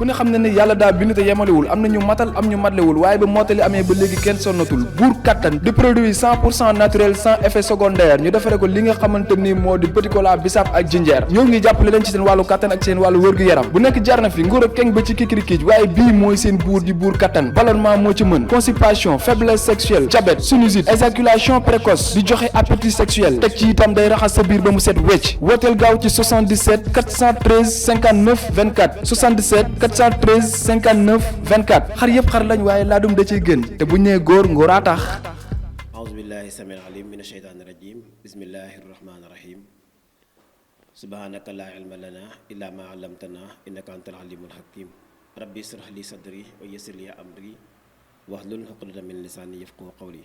ne xam ne ne yàlla daa bind te yemalewul am na ñu matal am ñu matlewul waaye ba mottali amee ba léegi kenn sonnatul buur kattan di produit 100% naturel sans effet secondaire ñu defare ko li nga xamante ni moo di petit cola bisaab ak jinjeer ñoo ngi jàppale leen ci seen wàllu kattan ak seen wàllu wërgu-yaram bu nekk jarna fi nguur ak keng ba ci kikirikiij waaye bii mooy seen buur di buur kattan ballonnement moo ci mën constipation faiblesse sexuelle diabète sinusite éjaculation précoce di joxe appétit sexuel teg ci itam day raxas sa biir ba mu set wecc wooteel gaaw ci 77 413 59 24 77 413 59 24 xar yëpp xar lañ waaye laadum da ciy gën te bu ñu nee góor ngóoraa tax. aouzu billahi samil alim min asheytaani rajim bismillahi rahmaani rahim subhanaka laa ilma lana illa ma allamtana innaka antal alimul hakim rabbi israh li sadri wa yassir li amri wahlul uqdatan min lisaani yafqahu qawli.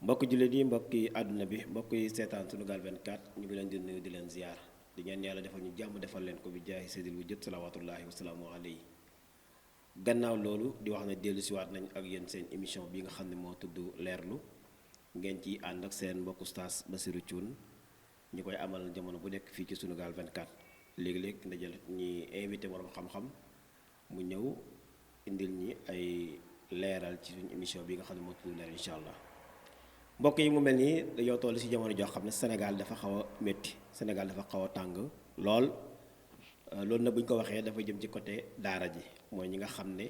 mbokk jullit yi mbokki àdduna bi mbokk yi seetaan Sunugal 24 ñu ngi leen di nuyu di leen ziyaar di ñaan yàlla defal ñu jàmm defal leen ko bi jaahi seydil wujud salawaatullahi wasalaamu alayhi. gannaaw loolu di wax ne dellu siwaat nañ ak yéen seen émission bi nga xam ne moo tudd leerlu ngeen ciy ànd ak seen mbokku Oustaz Bassirou Thioune ñu koy amal jamono bu nekk fii ci Sunugal 24 léegi-léeg ndajal ñi invité borom xam-xam mu ñëw indil ñi ay leeral ci suñu émission bi nga xam ne moo tudd leer incha allah. mbokk yi mu mel nii dañoo toll ci jamono joo xam ne Sénégal dafa xaw a métti Sénégal dafa xaw a tàng lool loolu nag bu ñu ko waxee dafa jëm ci côté daara ji mooy ñi nga xam ne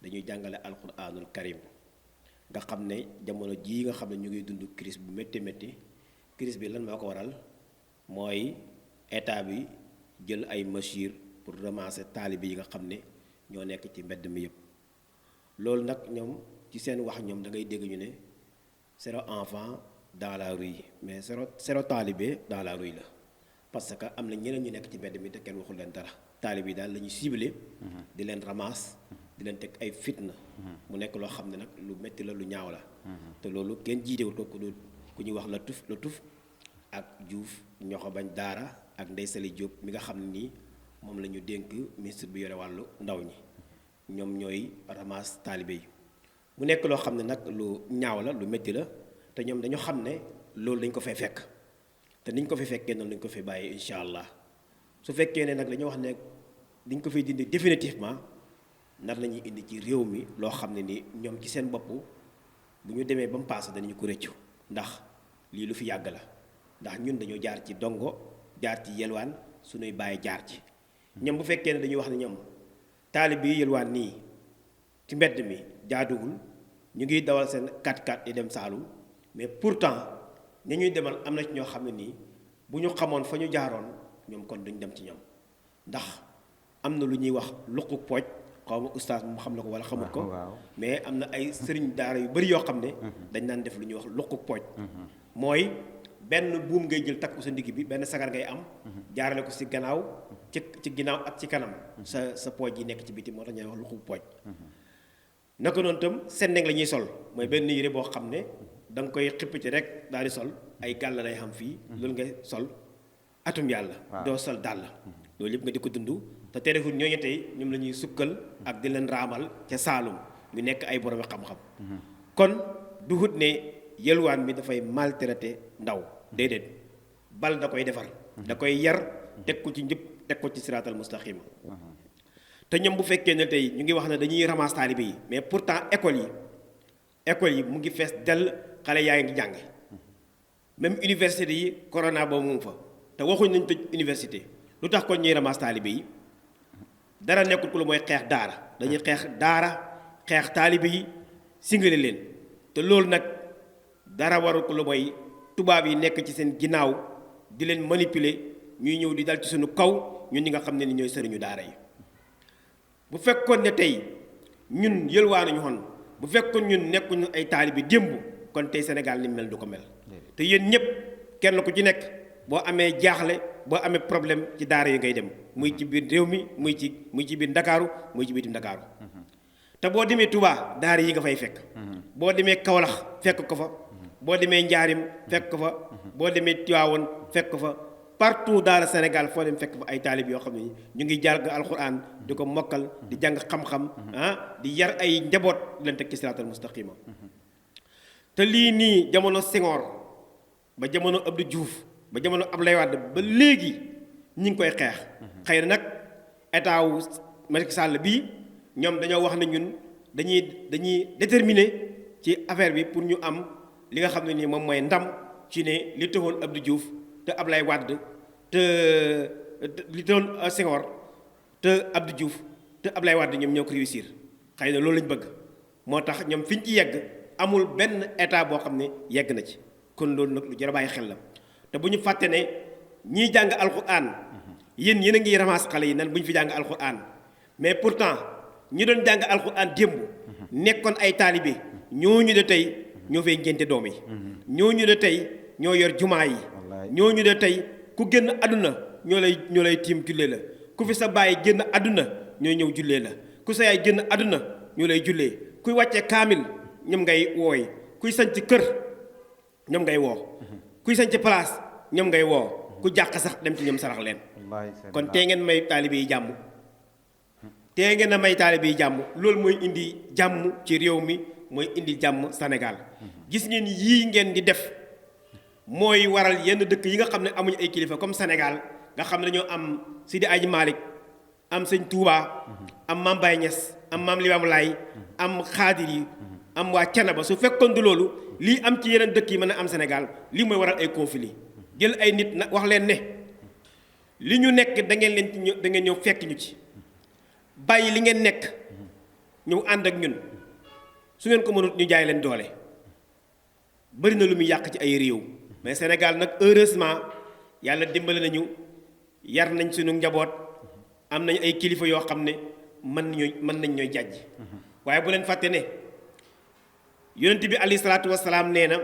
dañuy jàngale alquranul karim nga xam ne jamono jii nga xam ne ñu ngi dund crise bu métti métti crise bi lan moo ko waral mooy état bi jël ay mesures pour ramasser taalibe yi nga xam ne ñoo nekk ci mbedd mi yëpp. loolu nag ñoom ci seen wax ñoom da ngay dégg ñu ne zéro enfant dans la rue mais zéro talibé dans la rue la parce que am na ñeneen ñu nekk ci mbedd mi te kenn waxul leen dara talibé yi daal la ñuy ciblé di leen ramasse di leen teg ay fitna mu nekk loo xam ne nag lu metti la lu ñaaw la te loolu kenn jiitewul ko ku ñuy wax la tuf ak Diouf ñoxo bañ daara ak Ndeye Sali Diop mi nga xam ne nii moom la ñu dénk ministre bi yore wàllu ndaw ñi ñoom ñooy ramasse talibé yi mu nekk loo xam ne nag lu ñaaw la lu métti la te ñoom dañu xam ne loolu dañ ko fay fekk te niñ ko fi fekkee noonu lañ ko fi bàyyi incha allah su fekkee ne nag dañoo wax ne dañ ko fiy dindi définitivement nar nañuy indi ci réew mi loo xam ne ni ñoom ci seen bopp bu ñu demee ba mu paase danañu ko rëccu ndax lii lu fi yàgg la ndax ñun dañoo jaar ci dongo jaar ci yelwaan suñuy bàyyi jaar ci ñoom bu fekkee ne dañuy wax ne ñoom taalib yi yelwaan nii ci mbedd mi jaaduwul ñu ngi dawal seen 4x4 di dem Saalum mais pourtant ñi ñuy demal am na ci ñoo xam ne nii bu ñu xamoon fa ñu jaaroon ñoom kon duñ dem ci ñoom ndax am na lu ñuy wax luqu pooj xaw ma oustaz moom xam na ko wala xamut ko mais am na ay sëriñ daara yu bari yoo xam ne dañ daan def lu ñuy wax luqu pooj mooy benn buum ngay jël takk ko sa ndigg bi benn sagar ngay am jaarale ko ci gannaaw ci ginnaaw ak ci kanam sa pooj yi nekk ci biti moo tax ñuy wax luqu pooj naka noonu tam sendeng la ñuy sol mooy benn yére boo xam ne da nga koy xippati rek daal di sol ay gàll lay xam fii loolu nga sol atum yàlla doo sol dàll loolu yëpp nga di ko dund te terewul ñooñu tey ñoom la ñuy sukkal ak di leen raamal ca Saalum ñu nekk ay borom xam-xam kon du hut ne yelwaan bi dafay maltraité ndaw déedéet bal da koy defar da koy yar teg ko ci njëpp teg ko ci siraatal mustaqima te ñoom bu fekkee ne tey ñu ngi wax ne dañuy ramasse taalibe yi mais pourtant école yi mu ngi fees dell xale yaa ngi jànge même université yi corona boobu mu ngi fa te waxuñ nañ tëj université lu tax kon ñuy ramasse taalibe yi dara nekkul ku lu mooy xeex daara dañuy xeex daara xeex taalibe yi singale leen te loolu nag dara warul ku lu mooy tubaab yi nekk ci seen ginnaaw di leen manipuler ñuy ñëw di dal ci suñu kaw ñun ñi nga xam ne ni ñooy sëriñu daara yi bu fekkoon ne tey ñun yëlwaanuñu xoon bu fekkoon ñun nekkuñu ay taalibe démb kon tey Sénégal ni mel du ko mel te yéen ñëpp kenn ku ci nekk boo amee jaaxle boo amee problème ci daara yi ngay dem muy ci biir réew mi muy ci biir Ndakaaru muy ci biir Ndakaaru te boo demee Touba daara yi nga fay fekk boo demee Kaolack fekk ko fa boo demee Njaarim fekk ko fa boo demee Tiwaawoon fekk ko fa partout dans le Sénégal foo dem fekk fa ay taalib yoo xam ne ñu ngi jàng alxuraan di ko mokkal di jàng xam-xam di yar ay njaboot leen teg ci siraatal mustaqima te lii nii jamono Senghor ba jamono Abdou Diouf ba jamono Abdoulaye Wade ba léegi ñi ngi koy xeex xëy na nag état wu Macky Sall bii ñoom dañoo wax ne ñun dañuy déterminer ci affaire bi pour ñu am li nga xam ne nii moom mooy ndam ci ne li taxoon Abdou Diouf te Ablaye Wade te li taxoon Senghor te Abdou Diouf te Ablaye Wade ñoom ñoo ko réussir xëy na loolu lañ bëgg moo tax ñoom fi ñu ci yegg amul benn état boo xam ne yegg na ci kon loolu nag lu jar a bàyyi xel la te bu ñu fàtte ne ñiy jàng alxuraan yéen a ngi ramasse xale yi nan bu ñu fi jàng alxuraan mais pourtant ñi doon jàng alxuraan démb nekkoon ay taalibe ñooñu de tey ñoo fay ngénte doom yi ñooñu de tey ñoo yor jumaa yi ñooñu de tey ku génn àdduna ñoo lay tiim jullee la ku fi sa baay génn àdduna ñooy ñëw jullee la ku sa yaay génn àdduna ñoo lay jullee kuy wàcce kaamil ñoom ngay wooy kuy sanc kër ñoom ngay woo kuy sanc place ñoom ngay woo ku jàq sax dem ci ñoom sarax leen kon tee ngeen may taalibe yi jàmm tee ngeen a may taalibe yi jàmm loolu mooy indi jàmm ci réew mi mooy indi jàmm Sénégal gis ngeen yii ngeen di def mooy waral yenn dëkk yi nga xam ne amuñu ay kilifa comme Sénégal nga xam ne dañoo am Sidi Aji Malick am sëñ Touba am Maam Baye Niass am Maam Limaamu Laay am xaadir yi am waa Canaba su fekkoon du loolu lii am ci yeneen dëkk yi mën a am Sénégal lii mooy waral ay conflit jël ay nit nag wax leen ne li ñu nekk da ngeen leen ci ñëw da ngeen ñëw fekk ñu ci bàyyi li ngeen nekk ñëw ànd ak ñun su ngeen ko mënut ñu jaay leen doole bari na lu muy yàq ci ay réew mais Sénégal nag heureusement yàlla dimbali nañu yar nañ suñu njaboot am nañ ay kilifa yoo xam ne mën nañ ñooy jàjj waaye bu leen fàtte ne yonent bi alayhi salaatu wasalaam nee na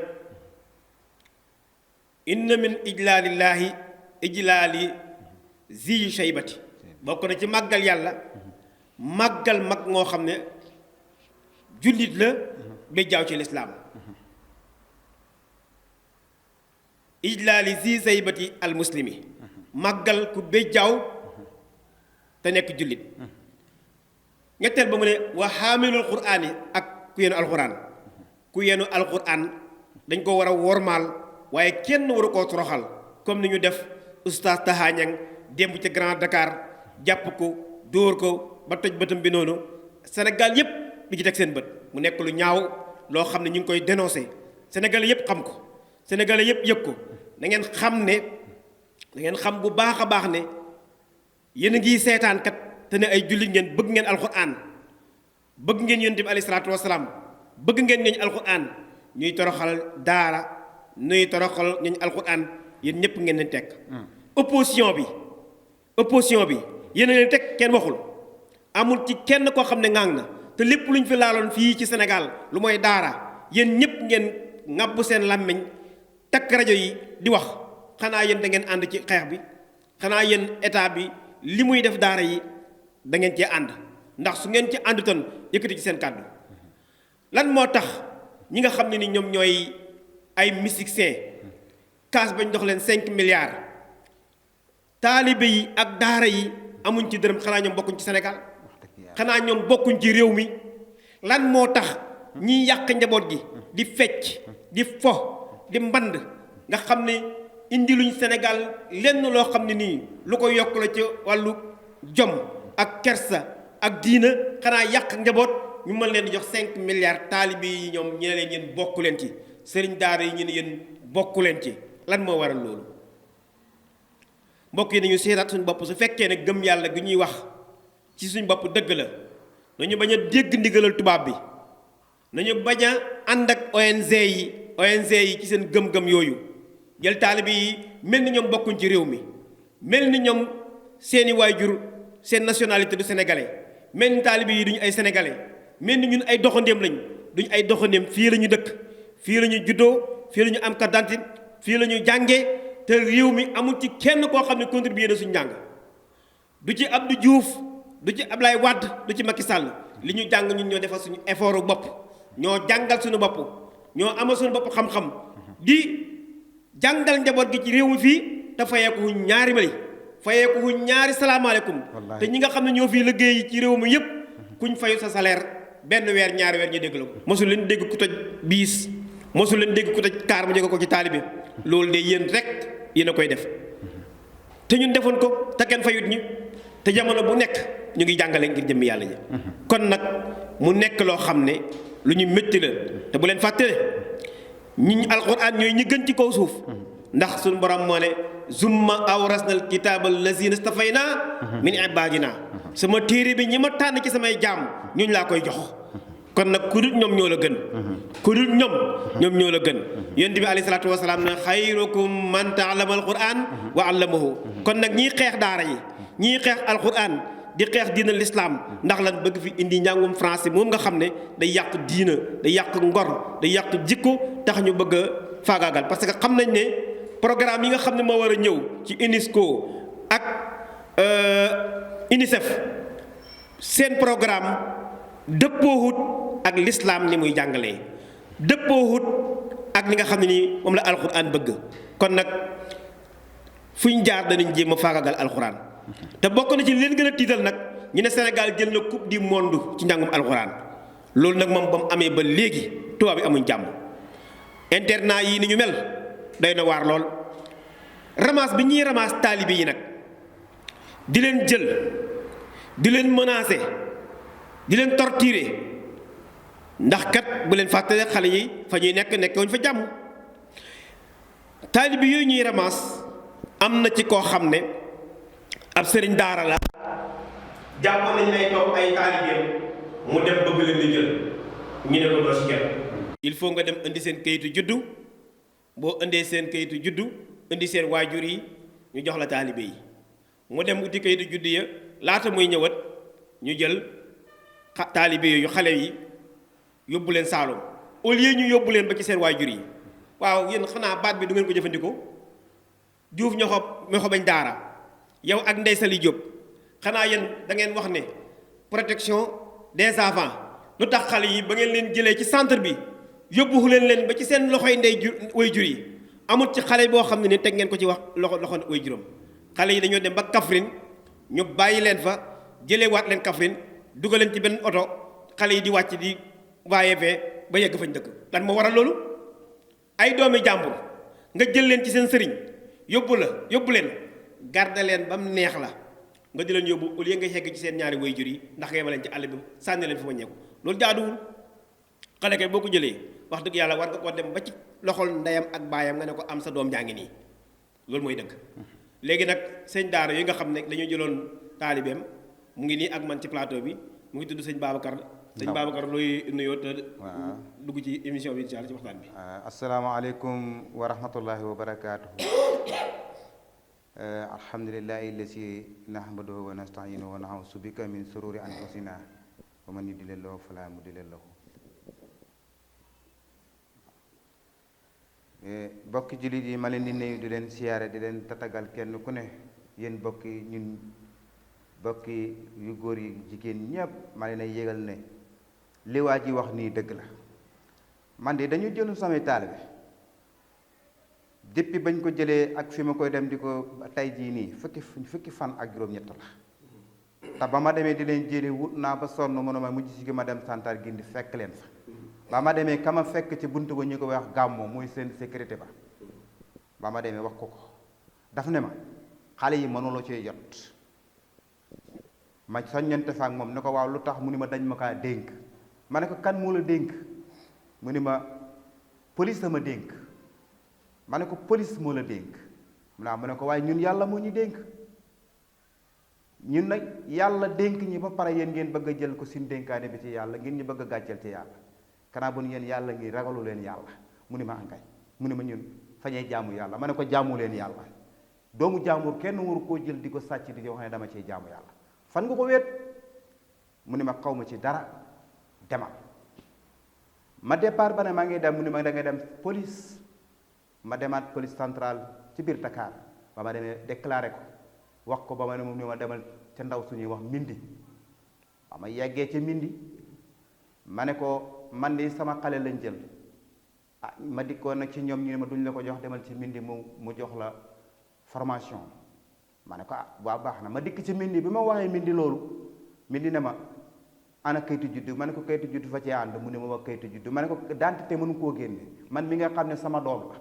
inna min ijlaalillaahi ijlaali zi shaybati bokk na ci màggal yàlla màggal mag moo xam ne jullit la ba jaaw ci lislaam ijlaali zi shaybati al muslimi màggal ku ba jaaw te nekk jullit ñetteel ba mu ne wa xaamilul quraan yi ak ku yenu alquran ku yenu alquran dañ ko war a wormaal waaye kenn waru koo toroxal comme ni ñu def oustaz Tahañang démb ca Grand Dakar jàpp ko dóor ko ba toj bëtam bi noonu Sénégal yépp di ci teg seen bët mu nekk lu ñaaw loo xam ne ñu ngi koy dénoncé Sénégalais yépp xam ko Sénégalais yépp yëg ko da ngeen xam ne da ngeen xam bu baax a baax ne yéen a ngi seetaan kat te ne ay jullit ngeen bëgg ngeen alxuraan bëgg ngeen yonent bi alayhi salaatu wasalaam bëgg ngeen ñooñu alxuraan ñuy toroxal daara ñuy toroxal ñooñu alxuraan yéen ñëpp ngeen leen teg opposition bi yéen a leen teg kenn waxul amul ci kenn koo xam ne ŋàng na te lépp lu ñu fi laaloon fii ci Sénégal lu mooy daara yéen ñëpp ngeen ŋàbb seen làmmiñ takk rajo yi di wax xanaa yéen da ngeen ànd ci xeex bi xanaa yéen état bi li muy def daara yi da ngeen cee ànd ndax su ngeen ci ànd ton yëkkati ci seen kàddu lan moo tax ñi nga xam ne ni ñoom ñooy ay musiciens kaas bañ dox leen 5 milliards taalibe yi ak daara yi amuñ ci dërëm xanaa ñoom bokkuñ ci Sénégal xanaa ñoom bokkuñ ci réew mi lan moo tax ñiy yàq njaboot gi di fecc di fo di mband nga xam ne indi luñ Sénégal lenn loo xam ne nii lu ko yokk la ci wàllu jom ak kersa ak diina xanaa yàq njaboot ñu mën leen di jox 5 milliards taalibe yi ñoom ñu ne leen yéen bokku leen ci sëriñ daara yi ñu ne yéen bokku leen ci lan moo waral loolu mbokk yi nañu seetaat suñu bopp su fekkee ne gëm yàlla gi ñuy wax ci suñu bopp dëgg la nañu bañ a dégg ndigalal tubaab bi nañu bañ a ànd ak ONG yi ci seen gëm-gëm yooyu jël taalibe yi mel ni ñoom bokkuñ ci réew mi mel ni ñoom seeni waajur seen nationalité du sénégalais mel ni taalibe yi duñu ay sénégalais mel ni ñun ay doxandéem lañ duñu ay doxandéem fii la ñu dëkk fii la ñu juddoo fii la ñu am carte d'identité fii la ñu jàngee te réew mi amul ci kenn koo xam ne contribué na suñu njàng du ci Abdou Diouf du ci Ablaye Wade du ci Macky Sall li ñu jàng ñun ñoo defal suñu effort bopp ñoo jàngal suñu bopp ñoo amal suñu bopp xam-xam di jàngal njaboot gi ci réew mi fii te fayeeku wuñ ñaari mali fayeeku wuñ ñaari salaamaaleykum te ñi nga xam ne ñoo fii liggéey ci réew mi yépp kuñ fayu sa salaire benn weer ñaari weer ñu dégg la ko mosul leen dégg ku toj biis mosul leen dégg ku toj kaar mu jóge ko ci taalibe loolu de yéen rek yéen a koy def te ñun defoon ko te kenn fayut ñu te jamono bu nekk ñu ngi jàngale ngir jëmmi yàlla ji. kon nag mu nekk loo xam ne lu ñu métti la te bu leen fàttale ñi alquran ñooy ñi gën ci kaw suuf ndax suñu borom moo ne zumma awrasna alkitaaba allazina stafayna min ibadina sama téere bi ñi ma tànn ci samay jaam ñooñu laa koy jox kon nag ku dul ñoom ñoo la gën ku dul ñoom ñoo la gën yonent bi alayhi salaatu wasalaam ne xayrukum man taallama alquran wa allamahu kon nag ñii xeex daara yi ñii xeex alquran di xeex diina l'islam ndax lan bëgg fi indi njàngum français moom nga xam ne day yàq diina day yàq ngor day yàq jikko tax ñu bëgg a faagaagal parce que xam nañ ne programme yi nga xam ne moo war a ñëw ci UNESCO ak UNICEF seen programme dëppoowut ak l'islam ni muy jàngalee dëppoowut ak li nga xam ne nii moom la alquran bëgg kon nag fu ñu jaar danañ jéem a faagaagal alquran te bokk na ci leen gën a tiital nag ñu ne Sénégal jël na coupe du monde ci njàngum alxuraan loolu nag moom ba mu amee ba léegi tubaab bi amuñ jàmm internat yii ni ñu mel day na waar lool ramasse bi ñuy ramasse taalibe yi nag di leen jël di leen menacer di leen torturer ndax kat bu leen fàttale xale yi fa ñuy nekkewuñ fa jàmm taalibe yooyu ñuy ramasse am na ci koo xam ne ab sëriñ daara la jàppoon nañ ay toog ay taalibeem mu dem bëgg leen di jël ñu ne ko doo ci kenn il faut nga dem indi seen kayitu juddu boo indee seen kayitu juddu indi seen waajur yi ñu jox la taalibe yi mu dem uti kayitu juddu ya laata muy ñëwat ñu jël taalibe yooyu xale yi yóbbu leen Saalum au lieu ñu yóbbu leen ba ci seen waajur yi waaw yéen xanaa baat bi du ngeen ko jëfandikoo juuf ñoxo bañ daara yow ak Ndey Sali Diop xanaa yéen da ngeen wax ne protection des enfants lu tax xale yi ba ngeen leen jëlee ci centre bi yóbbu leen ba ci seen loxoy ndey way jur yi amul ci xale boo xam ne ni teg ngeen ko ci wax loxo way juróom xale yi dañoo dem ba Kaffrine ñu bàyyi leen fa jëlee waat leen Kaffrine dugal leen ci benn oto xale yi di wàcc di waaye fee ba yegg fañ dëkk lan moo waral loolu ay doomi jàmbur nga jël leen ci seen sëriñ yóbbu leen garde leen ba mu neex la nga di leen yóbbu au lieu nga yegg ci seen ñaari way jur yi ndax nga leen ci àll bi sànni leen fi wàññeeku loolu jaaduwul xale kay boo ko jëlee wax dëgg yàlla war nga ko dem ba ci loxol ndeyam ak baayam nga ne ko am sa doom jaa ngi nii loolu mooy dëgg léegi nag sëñ daara yi nga xam ne dañoo jëloon taalibeem mu ngi nii ak man ci plateau bi mu ngi tudd sëñ Babacar sëñ Babacar looy nuyoo te dugg ci émission bi incha allah ci waxtaan bi asalaamaaleykum wa rahmatullahi wa barakaatuhu alhamdulillahi allasi nahmaduhu wa nasta'inuhu wa na'uuzu bika min sururi anfusina wa man yudlilillahu fala mudilla lahu bokki jullit yi ma leen di nuyu di leen siyaare di leen tatagal kenn ku ne yéen bokki ñun bokki yu góor yi jigéen ñépp ma leen ay yégal ne li waa ji wax nii dëgg la man de dañu jëlu samay taalibe depuis bañ ko jëlee ak fi ma koy dem di ko tey jii nii fukki fan ak juróom-ñett la te ba ma demee di leen jëli wut naa ba sonn mënuma mujj si gi ma dem santar gindi fekk leen fa ba ma demee kama fekk ci buntu ba ñu ko wax gàmmoo muy seen sécurité ba ma demee wax ko daf ne ma xale yi mënuloo cee jot ma soññante fa ak moom ne ko waaw lu tax mu ni ma dañ ma kaa dénk ma ne ko kan moo la dénk mu ni ma police sama dénk ma ne ko police moo la dénk mu ne ko waaye ñun yàlla moo ñu dénk ñun nag yàlla dénk ñi ba pare yéen ngeen bëgg a jël ko suñ dénkaane bi ci yàlla ngeen ñu bëgg a gàcceel ci yàlla kanaa bu yéen yàlla ngi ragalu leen yàlla mu ni ma ankay mu ni ma ñun fañee jaamu yàlla ma ne ko jaamu leen yàlla doomu jaamur kenn waru koo jël di ko sàcc di wax ne dama ciy jaamu yàlla fan nga ko wéet mu ni ma xaw ma ci dara demal ma départ ba ne maa ngi dem mu ni ma da ngay dem police ma demaat police centrale ci biir Dakar ba ma demee déclaré ko wax ko ba ma ne moom ni ma demal ca ndaw suñuy wax Mindi ba ma yeggee ca Mindi ma ne ko man de sama xale lañ jël ma dikkoon nag ci ñoom ñu ne ma duñ la ko jox demal ci Mindi mu jox la formation ma ne ko waa baax na ma dikk ci Mindi bi ma waxee Mindi loolu Mindi ne ma ana kayitu juddu ma ne ko kayitu juddu fa ci ànd mu ne ma wax kayitu juddu ma ne ko identité mënu koo génne man mi nga xam ne sama doom la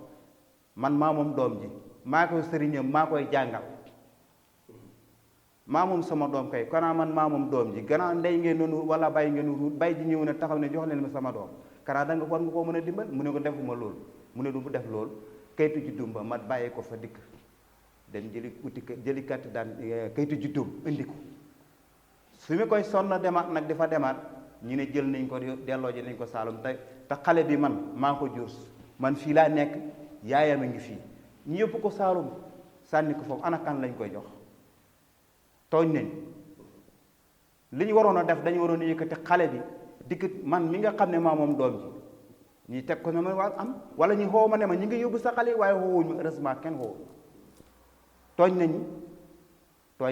man maa moom doom ji maa koy sëriñam maa koy jàngal maa moom sama doom kay kanaa man maa moom doom ji gannaaw ndey ngeen noonu wala bàyyi ngeen ruut bàyyi ji ñëw na taxaw ne jox leen ma sama doom kanaa da nga war nga koo mën a dimbal mu ne ko defuma loolu mu ne du def loolu kayitu juddum ba ma bàyyi ko fa dikk dem jëli kati daan kayitu juddum indi ko su mi koy sonn demaat nag dafa demaat ñu ne jël nañ ko delloo ji nañ ko Saalum te xale bi man maa ko jur man fii laa nekk yaayam a ngi fii ñu yóbbu ko Saalum sànni ko foofu ana kan lañ koy jox tooñ nañ li ñu waroon a def dañu waroon a yëkkati xale bi dikk man mi nga xam ne maa moom doom ji ñi teg ko ne ma waa am wala ñu xoo ma ne ma ñi ngi yóbbu sa xale waaye xoowuñ ma heureusement kenn xoowu tooñ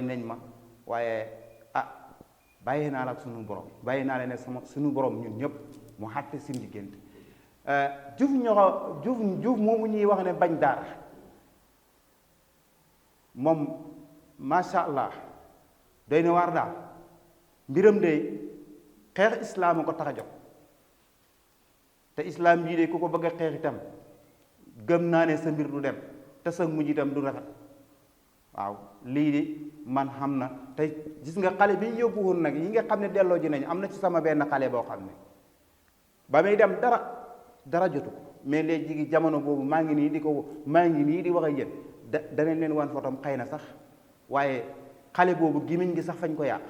nañ ma waaye bàyyi naa la ak sunu borom bàyyi naa leen ne sunu borom ñun ñëpp mu xàtte suñu diggante Juuf moomu ñuy wax ne bañ daara moom macha allah doy na waar daal mbiram de xeex islaam a ko tax a jóg te islaam bii de ku ko bëgg a xeex itam gëm naa ne sa mbir du dem te sa mujj itam du rafet waaw lii de man xam na te gis nga xale bi yóbbu woon nag yi nga xam ne delloo ji nañu am na ci sama benn xale boo xam ne ba muy dem dara jotu ko mais léegi jamono boobu maa ngi nii di wax ak yéen danañ leen wan fotom xëy na sax waaye xale boobu gémmiñ gi sax fañ ko yàq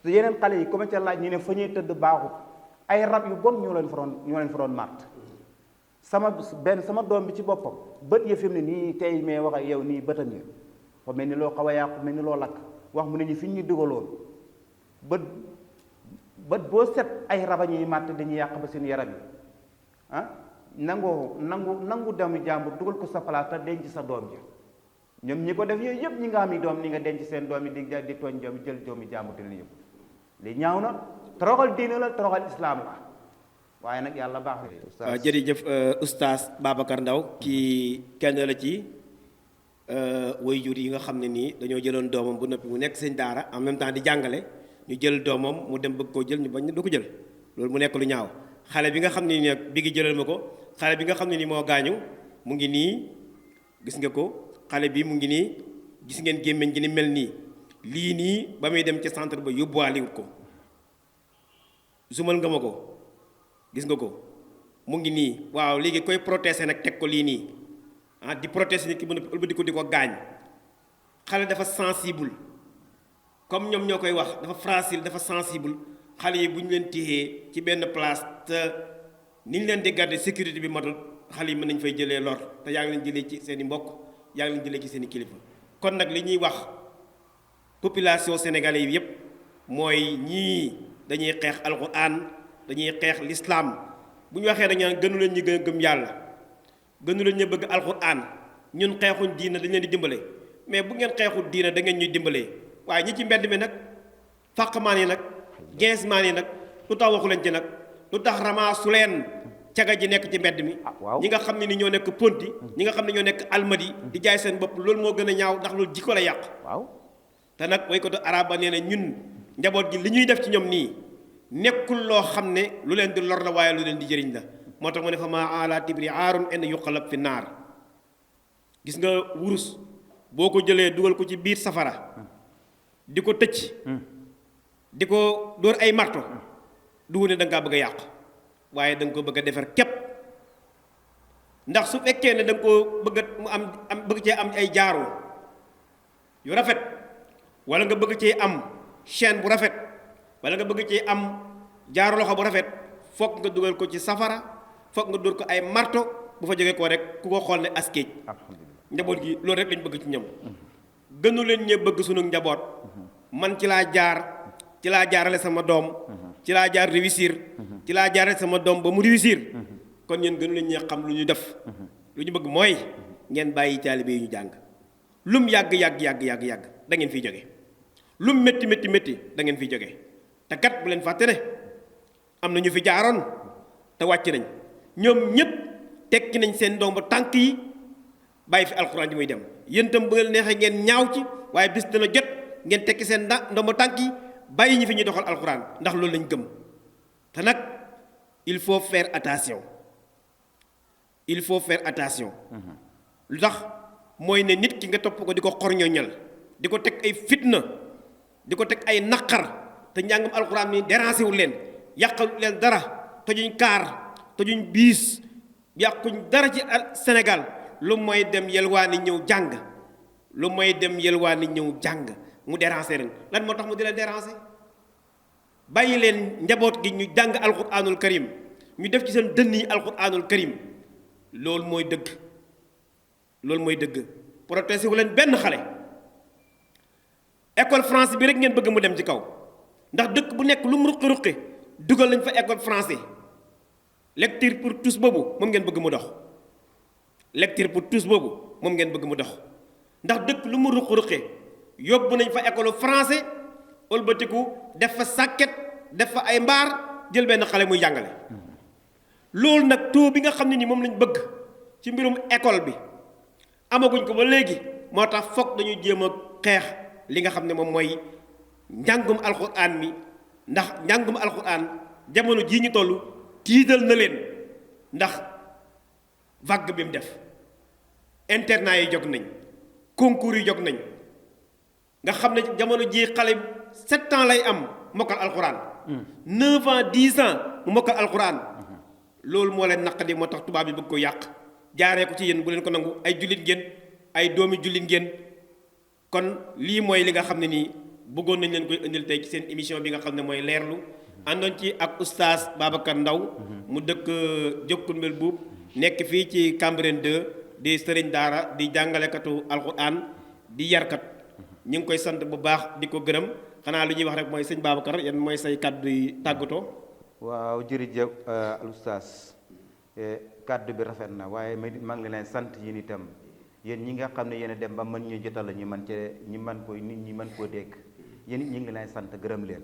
yeneen xale yi comme ca laaj ñu ne fa ñuy tëdd baaxut ay rab yu bon ñoo leen fa doon màtt sama doom bi ci boppam bët ya fi mu ne nii tey mais wax ak yow nii bëtam yi fa mel ni loo xaw a yàqu mel ni loo lakk wax mu ne ñu fi ñu dugaloon bët boo set ay raba ñuy màtt dañuy yàq ba seen yaram yi nangu doomi jàmbur dugal ko sa place te denc sa doom ji ñoom ñi ko def yooyu yëpp ñi nga am yi doom ni nga denc seen doom yi di tooñ doom yi jël doomi jàmbur di leen yëpp li ñaaw na toroxal diine la toroxal islaam la waaye nag yàlla baax na. jërëjëf oustaz Babacar Ndaw kii kenn la ci waajur yi nga xam ne nii dañoo jëloon doomam bu noppi mu nekk seen daara en même temps di jàngale ñu jël doomam mu dem bëgg koo jël ñu bañ du ko jël loolu mu nekk lu ñaaw xale bi nga xam ne nii nag bi ngi jëlal ma ko xale bi nga xam ne nii moo gaañu mu ngi nii gis nga ko xale bi mu ngi nii gis ngeen gémmiñ gi ni mel nii lii nii ba muy dem ci centre ba yóbbuwaaliwut ko sumal nga ma ko gis nga ko mu ngi nii waaw léegi koy protéger nag teg ko lii nii di protéger nit ki mën a ëlbati ko di ko gaañ xale dafa sensible comme ñoom ñoo koy wax dafa fragile dafa sensible xale yi bu ñu leen téyee ci benn place te ni ñu leen di garder sécurité bi matul xale yi mën nañ fay jëlee lor te yaa ngi leen jëlee ci seen i mbokk yaa ngi leen jëlee ci seen i kilifa kon nag li ñuy wax population sénégalais yi yépp mooy ñii dañuy xeex alxuraan dañuy xeex l'islam bu ñu waxee dañu naan gënu leen ñi gën a gëm yàlla gënu leen ñu bëgg alxuraan ñun xeexuñ diina dañ leen di dimbale mais bu ngeen xeexul diina da ngeen ñuy dimbalee waaye ñi ci mbedd mi nag fàqmaan yi nag geesmaan yi nag lu tax waxu leen ci nag lu tax ramaasu leen caga ji nekk ci mbedd mi ñi nga xam ne ni ñoo nekk ponti ñi nga xam ne ñoo nekk almadi di jaay seen bopp loolu moo gën a ñaaw ndax loolu jikko la yàq te nag waykatu araba nee na ñun njaboot gi li ñuy def ci ñoom nii nekkul loo xam ne lu leen di lor la waaye lu leen di jëriñ la moo tax mu ne fa maa ala tibri aarun en yuqalab fi naar gis nga wurus boo ko jëlee dugal ko ci biir safara di ko tëcc di ko dóor ay marto du ne da nga bëgg a yàq waaye da nga ko bëgg a defar képp ndax su fekkee ne da nga koo bëgg mu am bëgg cee am ay jaaro yu rafet wala nga bëgg cee am chaîne bu rafet wala nga bëgg cee am jaaro loxo bu rafet fokk nga dugal ko ci safara fokk nga dóor ko ay marto bu fa jógee koo rek ku ko xool ne askeej njaboot gi loolu rek lañ bëgg ci ñoom gënu leen ñee bëgg sunu njaboot man ci laa jaarale sama doom ci laa jaar réussir ci laa jaarale sama doom ba mu réussir kon ñeen gënu leen ñee xam lu ñu def lu ñu bëgg mooy ngeen bàyyi taalibe yi ñu jàng lum yàgg da ngeen fiy jóge lum métti da ngeen fiy jóge te kat bu leen fàtte ne am na ñu fi jaaroon te wàcc nañ ñoom ñëpp tekki nañ seen doom ba tànk yi bàyyi fi alxuraan ji muy dem yéen itam bu ngeen neexee ngeen ñaaw ci waaye bis dana jot ngeen tekki seen ndomba tànk yi bàyyi ñi fi ñuy doxal alxuraan ndax loolu lañ gëm te nag il faut faire attention lu tax mooy ne nit ki nga topp ko di ko xorñoñal di ko teg ay fitna di ko teg ay naqar te njàngum alxuraan mi dérangé wu leen yàqalu leen dara tojuñ kaar tojuñ biis yàquñ dara ci Sénégal lu mooy dem yelwaani ñëw jàng lu mooy dem yelwaani ñëw jàng mu dérangé leen lan moo tax mu di leen dérangé bàyyi leen njaboot gi ñu jàng alxuraanul karim ñu def ci seen dënn yi alxuraanul karim loolu mooy dëgg loolu mooy dëgg protesté wu leen benn xale école français bi rek ngeen bëgg mu dem ci kaw ndax dëkk bu nekk lu mu ruqi-ruqi dugal nañ fa école français lecture pour tous boobu moom ngeen bëgg mu dox lecture pour tous boobu moom ngeen bëgg mu dox ndax dëkk lu mu ruqi-ruqi yóbbu nañ fa école français ëlbatiku def fa sàkket def fa ay mbaar jël benn xale muy jàngale loolu nag taux bi nga xam ne ni moom lañ bëgg ci mbirum école bi amaguñ ko ba léegi moo tax foog dañuy jéem a xeex li nga xam ne moom mooy njàngum alxuraan mi ndax njàngum alxuraan jamono jii ñu toll tiital na leen ndax vague bi mu def internat yi jóg nañ concours yi jóg nañ nga xam ne jamono jii xale 7 ans lay am mokkal alxuraan 9 ans 10 ans mu mokkal alxuraan loolu moo leen naqadi moo tax tubaab yi bëgg ko yàq jaaree ko ci yéen bu leen ko nangu ay jullit ngeen ay doomi jullit ngeen kon lii mooy li nga xam ne nii bëggoon nañ leen koy indil tey ci seen émission bi nga xam ne mooy leerlu àndoon ci ak oustaz Babacar Ndaw mu dëkk Jokkumbel buub nekk fii ci Cambérène 2 di sëriñ daara di jàngalekatu alxuraan di yarkat ñu ngi koy sant bu baax di ko gërëm xanaa lu ñuy wax rek mooy sëñ Babacar yan mooy say kàddu yi tàggatoo. waaw jërëjëf oustaz kàddu bi rafet na waaye maa ngi leen sant yéen itam yéen ñi nga xam ne yéen a dem ba mën ñu jotal la ñu mën cee ñi mën koy nit ñi mën koo dégg yéen ñi ngi lay sant gërëm leen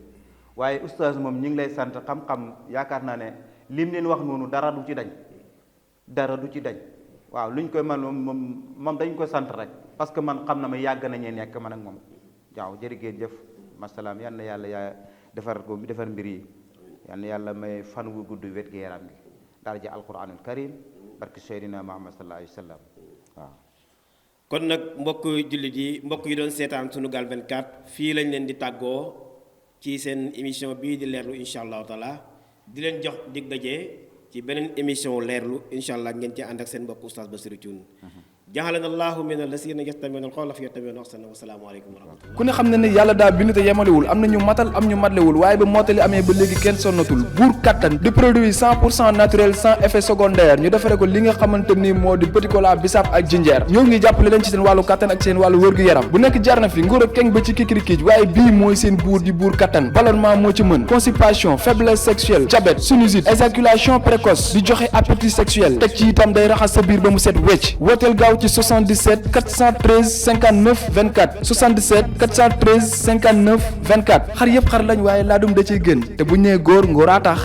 waaye oustaz moom ñi ngi lay sant xam-xam yaakaar naa ne lim leen wax noonu dara du ci dañ dara du ci dañ waaw luñ koy man moom dañ ko sant rek parce que man xam na ma yàgg nañu nekk man ak moom waaw jërëgéen jëf masalaam yal na yàlla yaa defar ko defar mbir yi yal na yàlla may fan wu gudd wet gi yaram gi daal ji alquranul karim barke seydina Muhammad sallallahu alayhi wa sallam waaw kon nag mbokk jullit yi mbokk yi doon seetaan Sunugal 24 fii lañ leen di tàggoo ci seen émission bii di leerlu incha allahu taala di leen jox dig daje ci beneen émission leerlu incha allah ngeen ci ànd ak seen mbokk oustaz Bassirou Thioune jaxalana allahu min allasina yastamiuna alqawla fa yattabiuna ahsana wa salaamu aleykum wa rahmatullah ku ne xam ne ne yàlla daa bind te yemalewul am na ñu matal am ñu matlewul waaye ba mottali amee ba léegi kenn sonnatul buur kattan di produit 100% naturel sans effet secondaire ñu defare ko li nga xamante ni moo di petit cola bisaab ak jinjeer ñoo ngi jàppale leen ci seen wàllu kattan ak seen wàllu wërgu-yaram bu nekk jar na fi nguur ak keng ba ci kikirikiij waaye bii mooy seen buur di buur kattan ballonnement moo ci mën constipation faiblesse sexuelle diabète sinusite éjaculation précoce di joxe appétit sexuel teg ci itam day raxas sa biir ba mu set wecc wooteel gaaw ci 77 413 59 24 77 413 59 24 xar yëpp xar lañ waaye laadum da ciy gën te bu ñu nee góor ngóoraa tax